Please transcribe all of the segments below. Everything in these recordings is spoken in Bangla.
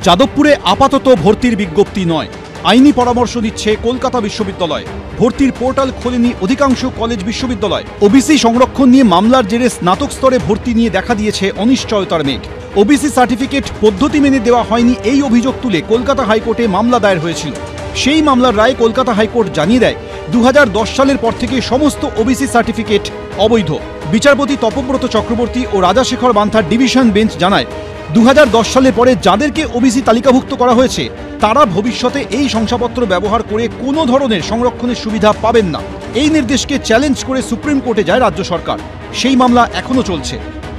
যাদবপুরে আপাতত ভর্তির বিজ্ঞপ্তি নয়, আইনি পরামর্শ দিচ্ছে কলকাতা বিশ্ববিদ্যালয়। ভর্তির পোর্টাল খোলেনি অধিকাংশ কলেজ বিশ্ববিদ্যালয়। ওবিসি সংরক্ষণ নিয়ে মামলার জেরে স্নাতক স্তরে ভর্তি নিয়ে দেখা দিয়েছে অনিশ্চয়তার মেঘ। ওবিসি সার্টিফিকেট পদ্ধতি মেনে দেওয়া হয়নি, এই অভিযোগ তুলে কলকাতা হাইকোর্টে মামলা দায়ের হয়েছিল। সেই মামলার রায়ে কলকাতা হাইকোর্ট জানিয়ে দেয় 2010 সালের পর থেকে সমস্ত ওবিসি সার্টিফিকেট অবৈধ। বিচারপতি তপব্রত চক্রবর্তী ও রাজাশেখর বান্থার ডিভিশন বেঞ্চ জানায় 2010 সালের পরে যাদেরকে ওবিসি তালিকাভুক্ত করা হয়েছে তারা ভবিষ্যতে এই শংসাপত্র ব্যবহার করে কোনো ধরনের সংরক্ষণের সুবিধা পাবেন না। এই নির্দেশকে চ্যালেঞ্জ করে সুপ্রিম কোর্টে যায় রাজ্য সরকার। সেই মামলা এখনো চলছে,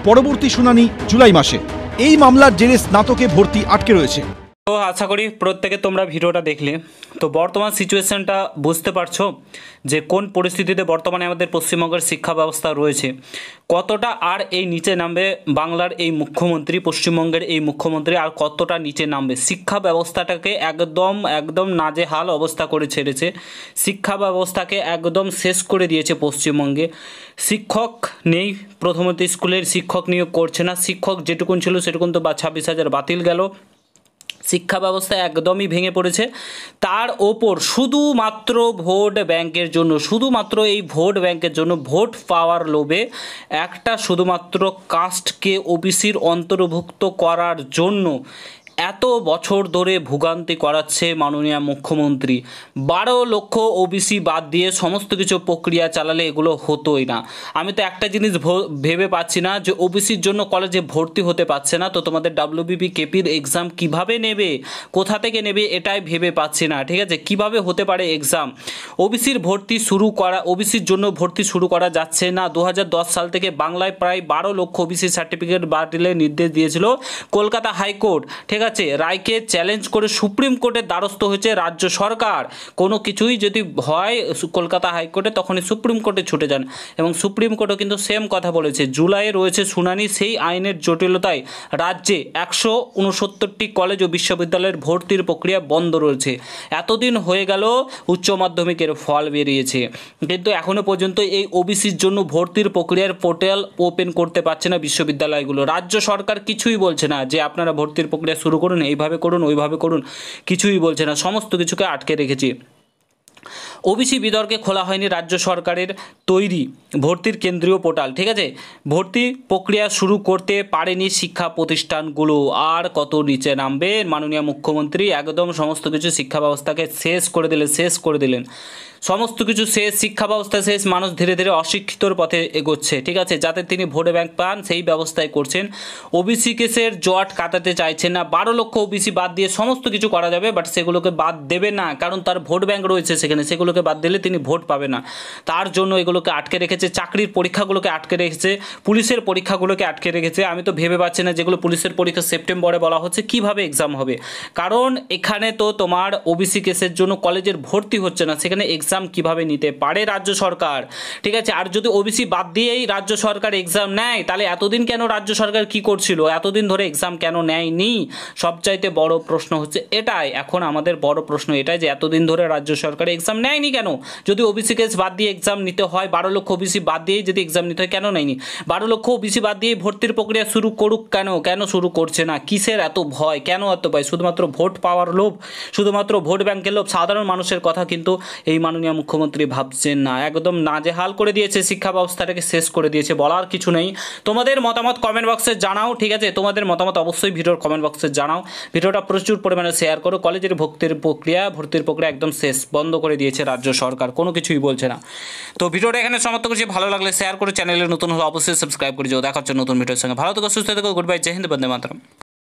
পরবর্তী শুনানি জুলাই মাসে। এই মামলার জেরে স্নাতকে ভর্তি আটকে রয়েছে। তো আশা করি প্রত্যেকে তোমরা ভিডিওটা দেখলে। তো বর্তমান সিচুয়েশনটা বুঝতে পারছো যে কোন পরিস্থিতিতে বর্তমানে আমাদের পশ্চিমবঙ্গের শিক্ষা ব্যবস্থা রয়েছে, কতটা আর এই নিচে নামবে বাংলার এই মুখ্যমন্ত্রী, পশ্চিমবঙ্গের এই মুখ্যমন্ত্রী আর কতটা নিচে নামবে। শিক্ষা ব্যবস্থাটাকে একদম নাজেহাল অবস্থা করে ছেড়েছে, শিক্ষা ব্যবস্থাকে একদম শেষ করে দিয়েছে পশ্চিমবঙ্গে। শিক্ষক নেই, প্রথমত স্কুলের শিক্ষক নিয়োগ করছে না, শিক্ষক যেটুকুন ছিল সেটুকুন তো 26,000 বাতিল গেল। শিক্ষা ব্যবস্থা একদমই ভেঙে পড়েছে। তার ওপর শুধুমাত্র ভোট ব্যাংকের জন্য, শুধুমাত্র এই ভোট ব্যাংকের জন্য, ভোট পাওয়ার লোভে একটা শুধুমাত্র কাস্টকে ওবিসির অন্তর্ভুক্ত করার জন্য এত বছর ধরে ভোগান্তি করাচ্ছে মাননীয় মুখ্যমন্ত্রী। 12 লক্ষ ওবিসি বাদ দিয়ে সমস্ত কিছু প্রক্রিয়া চালালে এগুলো হতোই না। আমি তো একটা জিনিস ভেবে পাচ্ছি না যে ওবিসির জন্য কলেজে ভর্তি হতে পারছে না, তো তোমাদের WBP কেপির এক্সাম কিভাবে নেবে, কোথা থেকে নেবে, এটাই ভেবে পাচ্ছি না। ঠিক আছে, কিভাবে হতে পারে এক্সাম? ওবিসির জন্য ভর্তি শুরু করা যাচ্ছে না। 2010 সাল থেকে বাংলায় প্রায় 12 লক্ষ ওবিসি সার্টিফিকেট বাতিলের নির্দেশ দিয়েছিল কলকাতা হাইকোর্ট। ঠিক আছে, রায়কে চ্যালেঞ্জ করে সুপ্রিম কোর্টের দ্বারস্থ হয়েছে রাজ্য সরকার। কোনো কিছুই যদি হয় কলকাতা হাইকোর্টে তখনই সুপ্রিম কোর্টে ছুটে যান, এবং সুপ্রিম কোর্টও কিন্তু সেম কথা বলেছে। জুলাইয়ে রয়েছে শুনানি। সেই আইনের জটিলতায় রাজ্যে 169টি কলেজ ও বিশ্ববিদ্যালয়ের ভর্তির প্রক্রিয়া বন্ধ রয়েছে। এতদিন হয়ে গেল, উচ্চ মাধ্যমিকের ফল বেরিয়েছে, কিন্তু এখনও পর্যন্ত এই ওবিসির জন্য ভর্তির প্রক্রিয়ার পোর্টাল ওপেন করতে পারছে না বিশ্ববিদ্যালয়গুলো। রাজ্য সরকার কিছুই বলছে না যে আপনারা ভর্তির প্রক্রিয়া শুরু করুন, এইভাবে করুন, ওইভাবে করুন, কিছুই বলছে না, সমস্ত কিছুকে আটকে রেখেছে। ওবিসি বিতর্কে খোলা হয়নি রাজ্য সরকারের তৈরি ভর্তির কেন্দ্রীয় পোর্টাল। ঠিক আছে, ভর্তি প্রক্রিয়া শুরু করতে পারেনি শিক্ষা প্রতিষ্ঠানগুলো। আর কত নিচে নামবে মাননীয় মুখ্যমন্ত্রী, একদম সমস্ত কিছু শিক্ষা ব্যবস্থাকে শেষ করে দিলেন। সমস্ত কিছু শেষ, শিক্ষা ব্যবস্থা শেষ, মানুষ ধীরে ধীরে অশিক্ষিতর পথে এগোচ্ছে। ঠিক আছে, যাতে তিনি ভোট ব্যাংক পান সেই ব্যবস্থায় করছেন। ওবিসি কেসের জট কাটাতে চাইছেন না। 12 লক্ষ ওবিসি বাদ দিয়ে সমস্ত কিছু করা যাবে, বাট সেগুলোকে বাদ দেবে না, কারণ তার ভোট ব্যাংক রয়েছে সেখানে। সেগুলোকে বাদ দিলে তিনি ভোট পাবে না, তার জন্য এগুলোকে আটকে রেখেছে। চাকরির পরীক্ষাগুলোকে আটকে রেখেছে, পুলিশের পরীক্ষাগুলোকে আটকে রেখেছে। আমি তো ভেবে পাচ্ছি না যেগুলো পুলিশের পরীক্ষা সেপ্টেম্বরে বলা হচ্ছে কিভাবে এক্সাম হবে, কারণ এখানে তো তোমার ওবিসি কেসের জন্য কলেজের ভর্তি হচ্ছে না, সেখানে এক্সাম কিভাবে নিতে পারে রাজ্য সরকার? ঠিক আছে, আর যদি ওবিসি বাদ দিয়েই রাজ্য সরকার এক্সাম নেয় তাহলে এতদিন কেন রাজ্য সরকার কি করছিল, এতদিন ধরে এক্সাম কেন নেয়নি? সবচাইতে বড় প্রশ্ন হচ্ছে এটাই। এখন আমাদের বড় প্রশ্ন এটাই যে এতদিন ধরে রাজ্য সরকার এক্সাম নেয়নি কেন? যদি ওবিসি কেস বাদ দিয়ে এক্সাম নিতে হয়, 12 লক্ষ ওবিসি বাদ দিয়েই যদি এক্সাম নিতে হয়, কেন নেয়নি? 12 লক্ষ ওবিসি বাদ দিয়ে ভর্তির প্রক্রিয়া শুরু করুক, কেন শুরু করছে না? কিসের এত ভয়, কেন এত ভয়? শুধুমাত্র ভোট পাওয়ার লোভ, শুধুমাত্র ভোট ব্যাংকের লোভ। সাধারণ মানুষের কথা কিন্তু এই মাননীয় মুখ্যমন্ত্রী ভাবছেন না। একদম নাজেহাল করে দিয়েছে, শিক্ষা ব্যবস্থাটাকে শেষ করে দিয়েছে, বলার কিছু নেই। তোমাদের মতামত কমেন্ট বক্সে জানাও। ঠিক আছে, তোমাদের মতামত অবশ্যই ভিডিওর কমেন্ট বক্সে জানাও। ভিডিওটা প্রচুর পরিমাণে শেয়ার করো। কলেজের ভর্তির প্রক্রিয়া একদম শেষ, বন্ধ করে দিয়েছে রাজ্য সরকার, কোনো কিছুই বলছে না। তো ভিডিওটা এখানে সমাপ্ত করছি। ভালো লাগলে শেয়ার করে, চ্যানেলে নতুন হলে অবশ্যই সাবস্ক্রাইব করে যাও। দেখা হচ্ছে নতুন ভিডিওর সঙ্গে। ভালো থেকো, সুস্থ থেকো, গুড বাই, জয় হিন্দ, বন্দে মাতরম।